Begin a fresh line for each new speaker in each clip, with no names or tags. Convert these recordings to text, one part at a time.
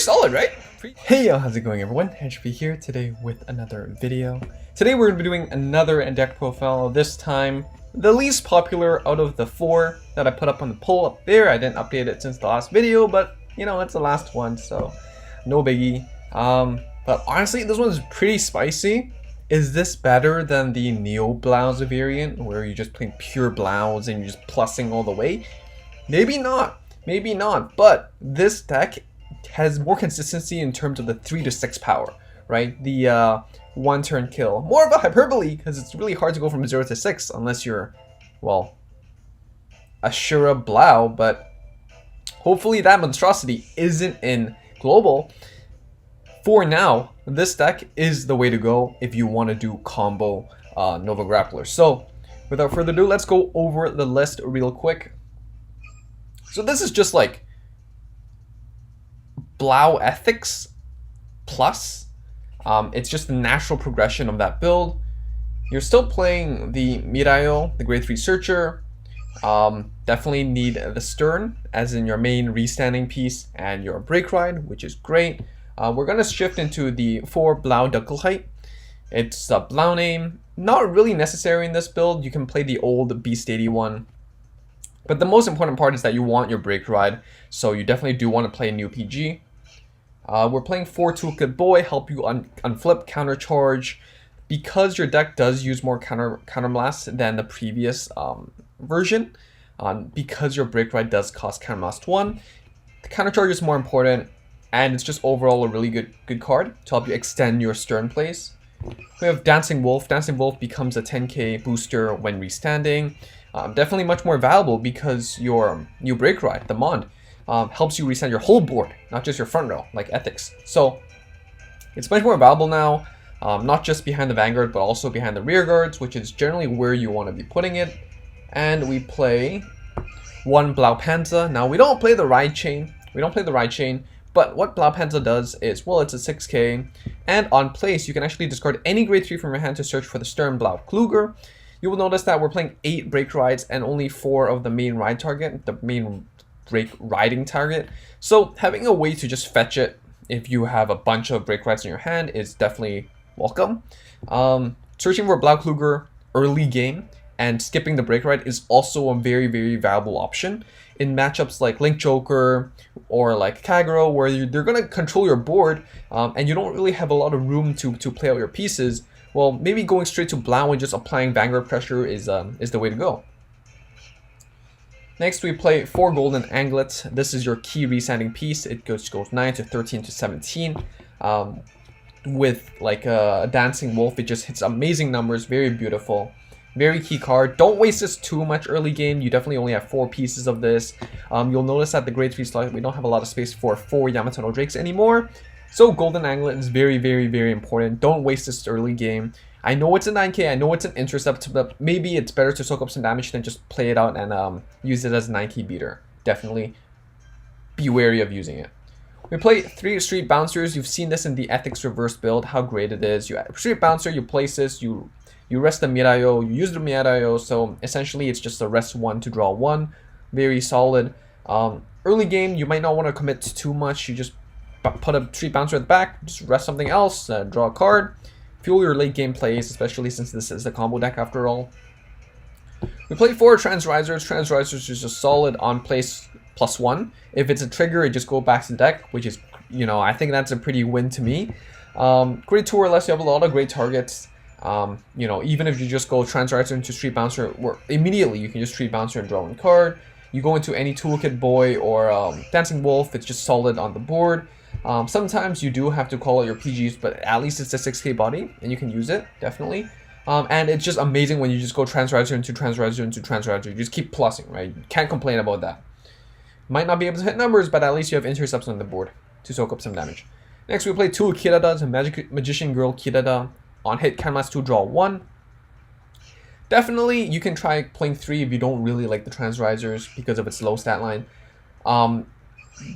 solid, right? Hey yo, how's it going everyone? HP here today with another video. Today we're going to be doing another deck profile, this time the least popular out of the 4 that I put up on the poll up there. I didn't update it since the last video, but you know, it's the last one, so no biggie. But honestly, this one's pretty spicy. Is this better than the Neo Blaust variant, where you're just playing pure Blaust and you're just plussing all the way? Maybe not, but this deck has more consistency in terms of the 3 to 6 power, right? The one turn kill. More of a hyperbole, because it's really hard to go from 0 to 6 unless you're, well, Ashura Blau, but hopefully that monstrosity isn't in global. For now, this deck is the way to go if you want to do combo NovaGrappler. So, without further ado, let's go over the list real quick. So this is just like Blau Ethics plus. It's just the natural progression of that build. You're still playing the Mirayo, the grade 3 Searcher. Definitely need the Stern as in your main restanding piece and your Break Ride, which is great. We're going to shift into the 4 BLAUKLUGER. It's a Blau name. Not really necessary in this build. You can play the old Beast 81. But the most important part is that you want your Break Ride. So you definitely do want to play a new PG. We're playing 4 Toolkit Boy, help you unflip, countercharge. Because your deck does use more counterblast than the previous version. Because your Break Ride does cost counterblast 1. The countercharge is more important. And it's just overall a really good card to help you extend your Stern plays. We have Dancing Wolf. Dancing Wolf becomes a 10k booster when restanding. Definitely much more valuable because your new Break Ride, the Mond, helps you restand your whole board, not just your front row, like Ethics. So it's much more valuable now, not just behind the Vanguard, but also behind the rear guards, which is generally where you want to be putting it. And we play 1 Blaupanther. Now we don't play the Ride Chain. But what Blaupanther does is, well, it's a 6k, and on place, you can actually discard any grade 3 from your hand to search for the Sternen BLAUKLUGER. You will notice that we're playing 8 Break Rides and only 4 of the main ride target, the main break riding target. So having a way to just fetch it if you have a bunch of Break Rides in your hand is definitely welcome. Searching for BLAUKLUGER early game and skipping the Break Ride is also a very valuable option in matchups like Link Joker or like Kagero, where they're going to control your board and you don't really have a lot of room to play out your pieces. Well, maybe going straight to Blau and just applying Vanguard pressure is the way to go. Next, we play 4 Golden Anglets. This is your key restanding piece. It goes 9 to 13 to 17. With like a Dancing Wolf, it just hits amazing numbers, very beautiful. Very key card. Don't waste this too much early game. You definitely only have 4 pieces of this. You'll notice that the grade 3 slot, we don't have a lot of space for 4 Yamato no Drakes anymore. So Golden Anglet is very important. Don't waste this early game. I know it's a 9k, I know it's an intercept, but maybe it's better to soak up some damage than just play it out and use it as a 9k beater. Definitely be wary of using it. We play 3 Street Bouncers. You've seen this in the Ethics Reverse build, how great it is. You Street Bouncer, you place this, you rest the Mirayo, you use the Mirayo, so essentially it's just a rest 1 to draw 1. Very solid. Early game, you might not want to commit to too much. You just put a Street Bouncer at the back, just rest something else, draw a card. Fuel your late game plays, especially since this is a combo deck after all. We play 4 Transrisers. Transrisers is just solid on place +1. If it's a trigger, it just goes back to the deck, which is, you know, I think that's a pretty win to me. Grade 2 or less, you have a lot of great targets. You know, even if you just go Transriser into Street Bouncer, immediately you can just Street Bouncer and draw 1 card. You go into any Toolkit Boy or Dancing Wolf, it's just solid on the board. Sometimes you do have to call out your PGs, but at least it's a 6k body, and you can use it, definitely. And it's just amazing when you just go Transriser into Transriser into Transriser. You just keep plussing, right? You can't complain about that. Might not be able to hit numbers, but at least you have intercepts on the board to soak up some damage. Next, we play 2 Kirada, the Magician Girl Kirada. On hit, counterblast 2, draw 1. Definitely, you can try playing 3 if you don't really like the Transrisers because of its low stat line.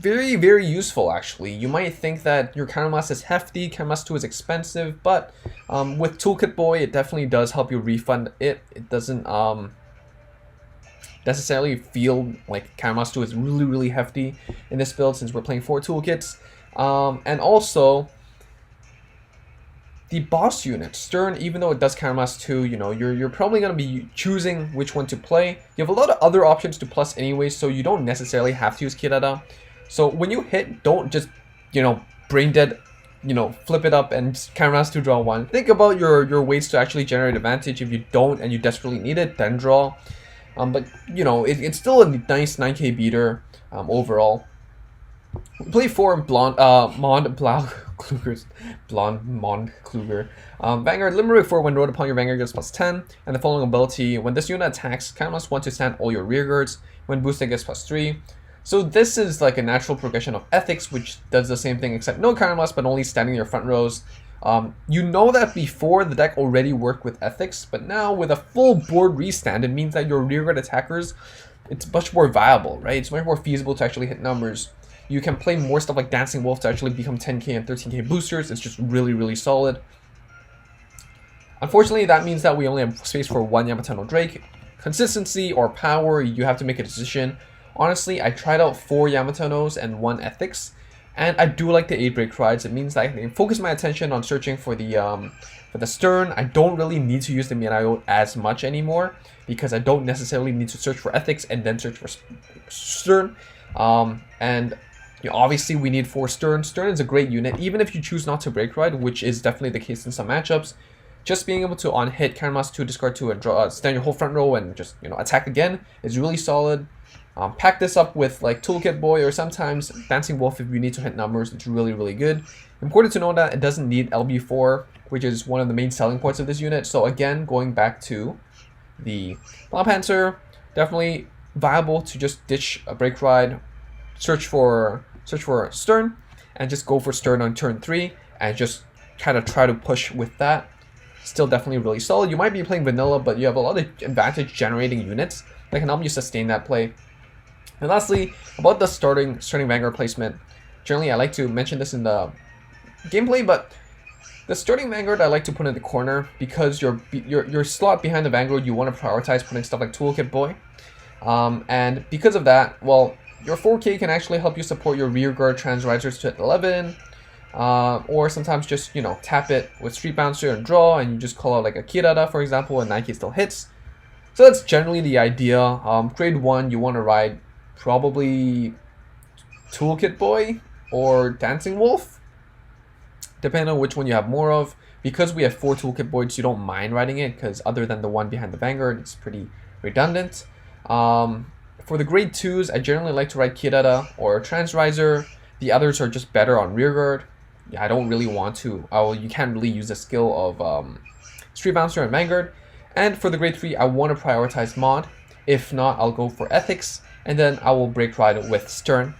Very useful, actually. You might think that your counterblast is hefty, counterblast 2 is expensive, but with Toolkit Boy, it definitely does help you refund it. It doesn't necessarily feel like counterblast 2 is really hefty in this build since we're playing 4 toolkits. And also the boss unit, Stern, even though it does counterblast 2, you know, you're probably going to be choosing which one to play. You have a lot of other options to plus anyway, so you don't necessarily have to use Kirada. So when you hit, don't just, you know, brain dead, you know, flip it up and counterblast 2, draw 1. Think about your ways to actually generate advantage. If you don't and you desperately need it, then draw. But, you know, it's still a nice 9k beater overall. We play 4 blonde, BLAUKLUGERs, blonde Mond Kluger. Vanguard, limit 4 when rolled upon your Vanguard gets +10, and the following ability, when this unit attacks, counterblast 1 to stand all your rear guards, when boosted gets +3. So this is like a natural progression of Ethics, which does the same thing except no counterblast, but only standing your front rows. You know that before the deck already worked with Ethics, but now with a full board restand, it means that your rear guard attackers, it's much more viable, right? It's much more feasible to actually hit numbers. You can play more stuff like Dancing Wolf to actually become 10k and 13k boosters. It's just really, really solid. Unfortunately, that means that we only have space for 1 Yamato no Drake. Consistency or power, you have to make a decision. Honestly, I tried out 4 Yamatonos and 1 Ethics, and I do like the 8 break rides. It means that I can focus my attention on searching for the Stern. I don't really need to use the Mirai as much anymore because I don't necessarily need to search for Ethics and then search for Stern. And you know, obviously we need 4 Stern. Stern is a great unit, even if you choose not to break ride, which is definitely the case in some matchups. Just being able to on hit, counterblast 2, discard 2, and draw, stand your whole front row and just, you know, attack again is really solid. Pack this up with like Toolkit Boy or sometimes Dancing Wolf if you need to hit numbers. It's really, really good. Important to know that it doesn't need LB4, which is one of the main selling points of this unit. So again, going back to the Blau Panther, definitely viable to just ditch a break ride, search for Stern, and just go for Stern on turn 3 and just kind of try to push with that. Still definitely really solid. You might be playing vanilla, but you have a lot of advantage generating units that can help you sustain that play. And lastly, about the starting Vanguard placement. Generally, I like to mention this in the gameplay, but the starting Vanguard I like to put in the corner because your slot behind the Vanguard, you want to prioritize putting stuff like Toolkit Boy. And because of that, well, your 4K can actually help you support your rear guard transrisers to hit 11. Or sometimes just, you know, tap it with Street Bouncer and draw, and you just call out like a Kirada, for example, and 9K still hits. So that's generally the idea. Grade 1, you want to ride probably Toolkit Boy or Dancing Wolf, depending on which one you have more of. Because we have 4 Toolkit Boys, you don't mind riding it, because other than the one behind the Vanguard, it's pretty redundant. For the grade 2s, I generally like to ride Kirada or Transriser. The others are just better on rearguard. Yeah, I don't really want to. You can't really use the skill of Street Bouncer and Vanguard. And for the grade 3, I want to prioritize Mod. If not, I'll go for Ethics, and then I will break ride with Stern.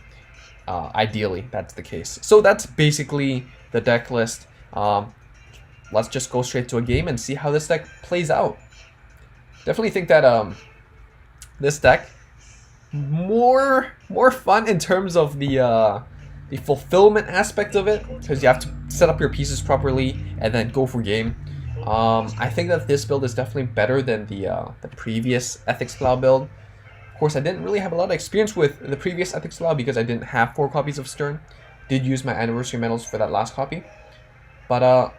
Ideally, that's the case. So that's basically the deck list. Let's just go straight to a game and see how this deck plays out. Definitely think that this deck more fun in terms of the fulfillment aspect of it, because you have to set up your pieces properly and then go for game. I think that this build is definitely better than the previous Ethics Blau build. Of course, I didn't really have a lot of experience with the previous Ethics Blau because I didn't have 4 copies of Stern. Did use my anniversary medals for that last copy. But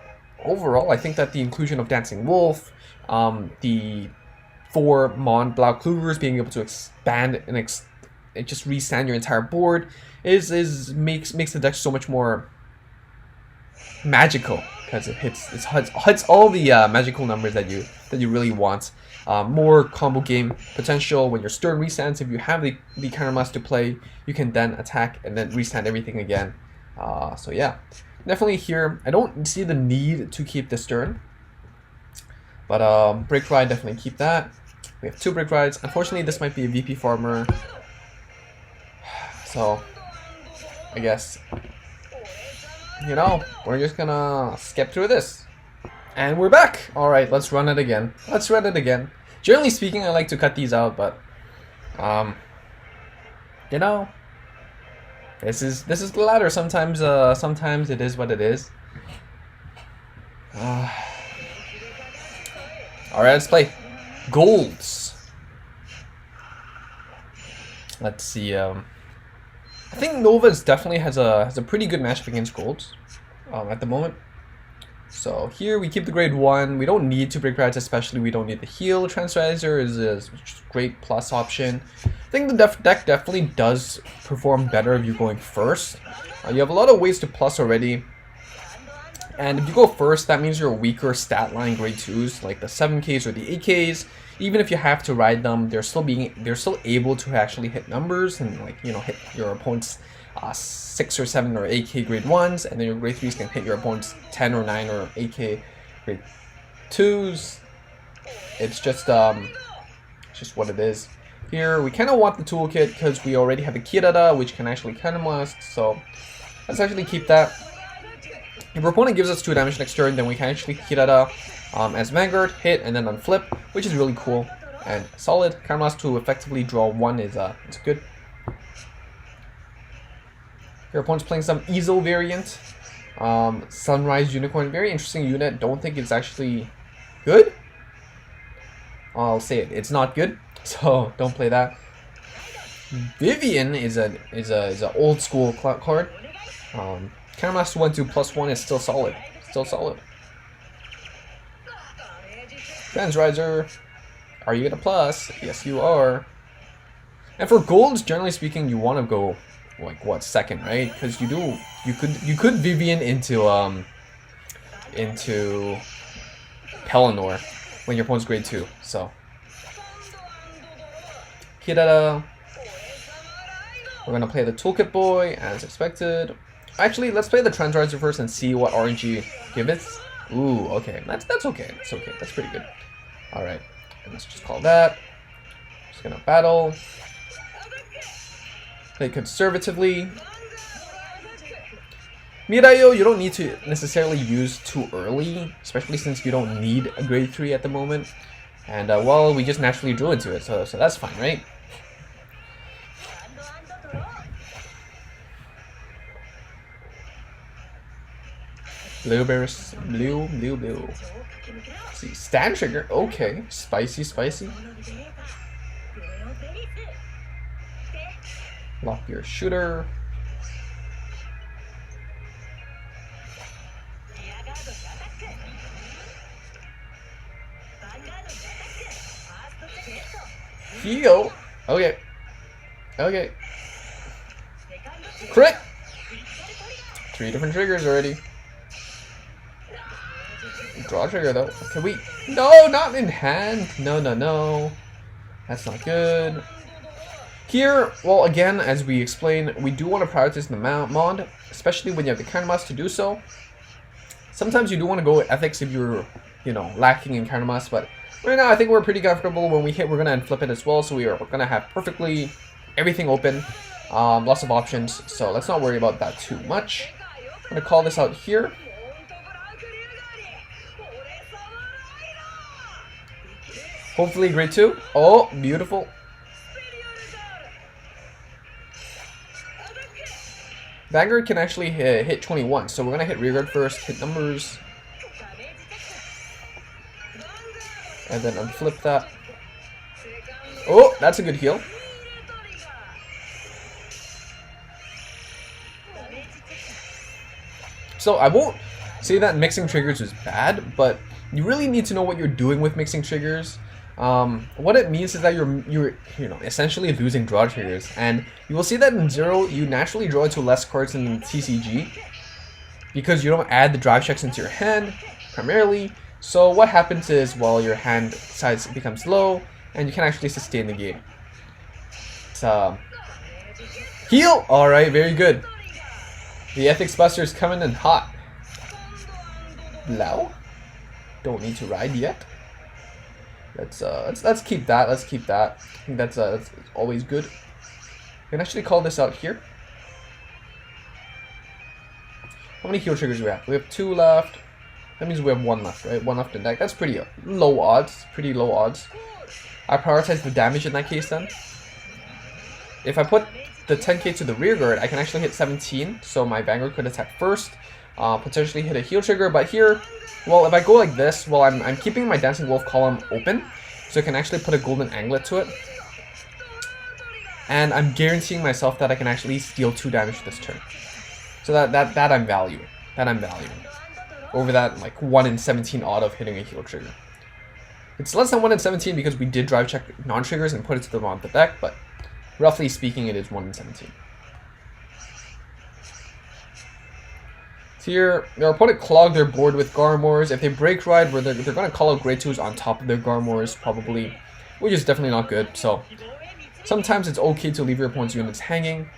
overall, I think that the inclusion of Dancing Wolf, the 4 Mon BLAUKLUGERs being able to expand and just restand your entire board makes the deck so much more magical, because it hits all the magical numbers that you really want. More combo game potential when your Stern restands. If you have the counterblast to play, you can then attack and then restand everything again. So yeah, definitely here. I don't see the need to keep the Stern, but break ride, definitely keep that. We have 2 break rides. Unfortunately, this might be a VP farmer, so I guess, you know, we're just gonna skip through this. And we're back. All right, let's run it again. Generally speaking, I like to cut these out, but you know, this is the ladder. Sometimes it is what it is. All right, let's play golds. Let's see. I I think Nova's definitely has a pretty good matchup against golds at the moment. So here we keep the grade 1. We don't need to break rats, especially we don't need the heal. Transriser is a great plus option. I think the deck definitely does perform better if you're going first. You have a lot of ways to plus already. And if you go first, that means you're a weaker stat line grade 2s, like the 7Ks or the 8Ks. Even if you have to ride them, they're still able to actually hit numbers and, like, you know, hit your opponent's 6 or 7 or 8K grade 1s, and then your grade 3s can hit your opponent's 10 or 9 or 8K grade 2s. It's just what it is. Here we kind of want the toolkit because we already have the Kirara, which can actually Kanamast, so let's actually keep that. If our opponent gives us 2 damage next turn, then we can actually Kirara as Vanguard, hit, and then unflip, which is really cool and solid. Kanamast to effectively draw 1 is good. Your opponent's playing some Ezo variant. Sunrise Unicorn, very interesting unit. Don't think it's actually good. I'll say it. It's not good, so don't play that. Vivian is a old school card. Kanamast 1/2+1 is still solid. Still solid. Transriser, are you gonna plus? Yes, you are. And for golds, generally speaking, you want to go like what, second, right? Because you could Vivian into Pelennor when your opponent's grade 2. So Kirara. We're gonna play the Toolkit Boy as expected. Actually, let's play the Transriser first and see what RNG gives us. Ooh, okay, that's okay. That's okay. That's pretty good. All right, and let's just call that. Just gonna battle. Play conservatively. Mirayo, you don't need to necessarily use too early, especially since you don't need a grade 3 at the moment. And well, we just naturally drew into it, so that's fine, right? Blueberries, blue. Let's see, stand trigger, okay, spicy. Lock your shooter. Heal. Okay. Crit. 3 different triggers already. Draw trigger though. Can we? No, not in hand. No. That's not good. Here, well, again, as we explained, we do want to prioritize the mod, especially when you have the Kanamast to do so. Sometimes you do want to go with ethics if you're, you know, lacking in Kanamast, but right now I think we're pretty comfortable. When we hit, we're going to unflip it as well, so we're going to have perfectly everything open, lots of options, so let's not worry about that too much. I'm going to call this out here. Hopefully grade 2. Oh, beautiful. Vanguard can actually hit 21, so we're going to hit rearguard first, hit numbers. And then unflip that. Oh, that's a good heal. So I won't say that mixing triggers is bad, but you really need to know what you're doing with mixing triggers. What it means is that you're essentially losing draw triggers, and you will see that in 0 you naturally draw into less cards than TCG because you don't add the drive checks into your hand primarily. So what happens is, well, your hand size becomes low and you can actually sustain the game. Heal. All right, very good. The Ethics Buster is coming in hot. Blau, don't need to ride yet. Let's keep that. Let's keep that. I think that's always good. We can actually call this out here. How many heal triggers do we have? We have 2 left. That means we have 1 left, right? 1 left in deck. That's pretty low odds. Pretty low odds. I prioritize the damage in that case then. If I put the 10k to the rear guard, I can actually hit 17. So my Vanguard could attack first. Potentially hit a heal trigger, but here, well, if I go like this, well, I'm keeping my Dancing Wolf column open, so I can actually put a golden anglet to it. and I'm guaranteeing myself that I can actually deal 2 damage this turn. So that I'm valuing. That I'm valuing. Over that like 1 in 17 odd of hitting a heal trigger. It's less than 1 in 17 because we did drive check non-triggers and put it to the bottom of the deck, but roughly speaking, it is 1 in 17. So here, their opponent clogged their board with Garmors. If they break ride, they're going to call out Grade 2s on top of their Garmors, probably, which is definitely not good. So sometimes it's okay to leave your opponent's units hanging.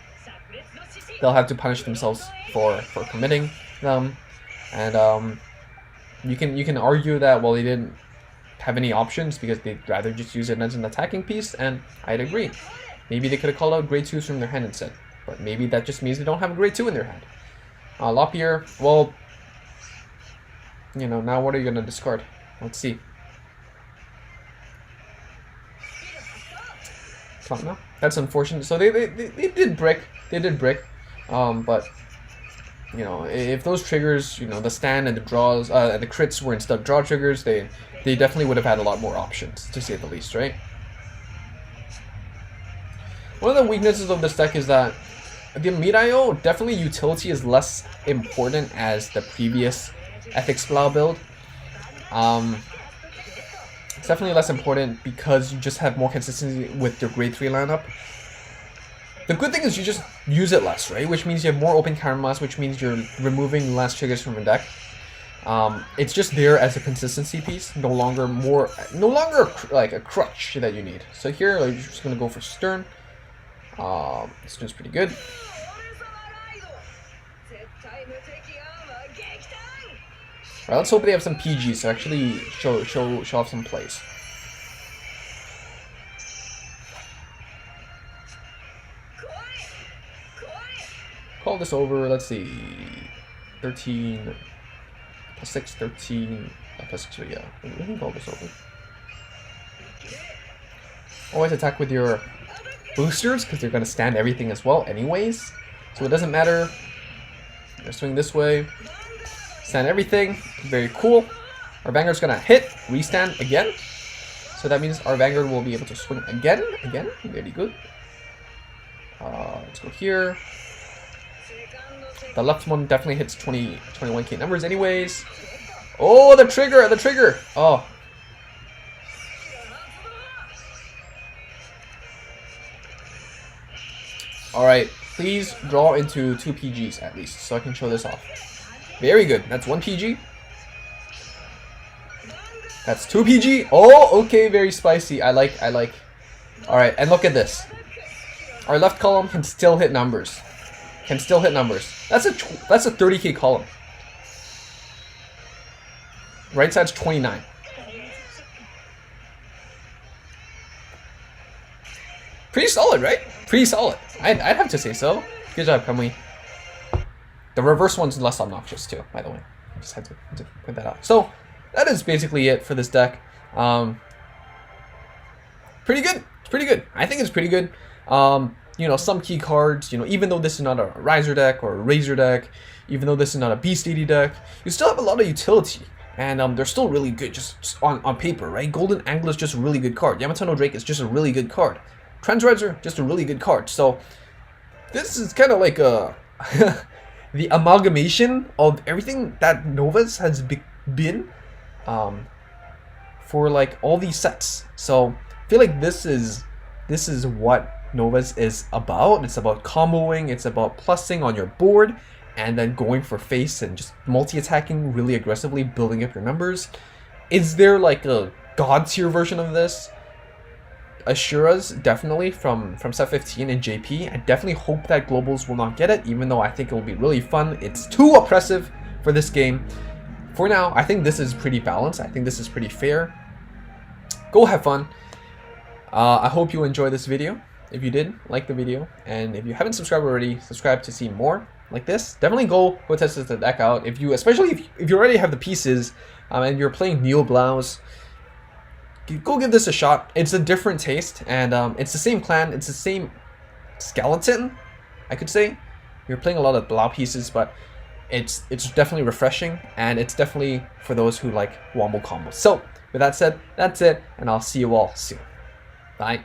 They'll have to punish themselves for committing them, and you can argue that, well, they didn't have any options because they'd rather just use it as an attacking piece, and I'd agree. Maybe they could have called out Grade 2s from their hand instead, but maybe that just means they don't have a Grade 2 in their hand. Lopier, well, you know, now what are you going to discard? Let's see. No, that's unfortunate. So they did brick. They did brick. But, you know, if those triggers, you know, the stand and the draws, and the crits were instead draw triggers, they definitely would have had a lot more options, to say the least, right? One of the weaknesses of this deck is that the Mirayo, definitely utility is less important as the previous Ethics Blau build. It's definitely less important because you just have more consistency with your Grade 3 lineup. The good thing is you just use it less, right? Which means you have more open counterblast, which means you're removing less triggers from your deck. It's just there as a consistency piece, no longer like a crutch that you need. So here, I'm just gonna go for Stern. Stern's pretty good. Alright, let's hope they have some PGs to actually show off some plays. Call this over, let's see, 13 plus 6, 13 plus 6, so yeah, we can call this over. Always attack with your boosters, because they're going to stand everything as well anyways, so it doesn't matter. Gonna swing this way, stand everything, very cool. Our Vanguard's going to hit, restand again, so that means our Vanguard will be able to swing again, very good. Let's go here. The left one definitely hits 21k numbers anyways. Oh, the trigger! Oh. Alright, please draw into 2 PGs at least, so I can show this off. Very good, that's 1 PG. That's 2 PG. Oh, okay, very spicy. I like. Alright, and look at this. Our left column can still hit numbers. That's a 30k column. Right side's 29. Pretty solid, right? Pretty solid. I'd have to say so. Good job, Kamui. The reverse one's less obnoxious too, by the way. Just had to put that out. So that is basically it for this deck. Pretty good. It's pretty good. I think it's pretty good. You know, some key cards, you know, even though this is not a Riser deck or a Razor deck, even though this is not a Beast AD deck, you still have a lot of utility. And they're still really good just on paper, right? Golden Angler is just a really good card. Yamato no Drake is just a really good card. Transriser, just a really good card. So this is kind of like a the amalgamation of everything that Nova's has been for like all these sets. So I feel like this is what Nova's is about. It's about comboing, it's about plussing on your board, and then going for face and just multi-attacking really aggressively, building up your numbers. Is there like a god tier version of this? Ashura's definitely from set 15 and JP. I definitely hope that Globals will not get it, even though I think it will be really fun. It's too oppressive for this game. For now, I think this is pretty balanced. I think this is pretty fair. Go have fun. I hope you enjoyed this video. If you did, like the video, and if you haven't subscribed already, subscribe to see more like this. Definitely go test this deck out. Especially if you already have the pieces and you're playing Neo Blaus, go give this a shot. It's a different taste, and it's the same clan, it's the same skeleton, I could say. You're playing a lot of Blau pieces, but it's definitely refreshing, and it's definitely for those who like wombo combos. So with that said, that's it, and I'll see you all soon. Bye.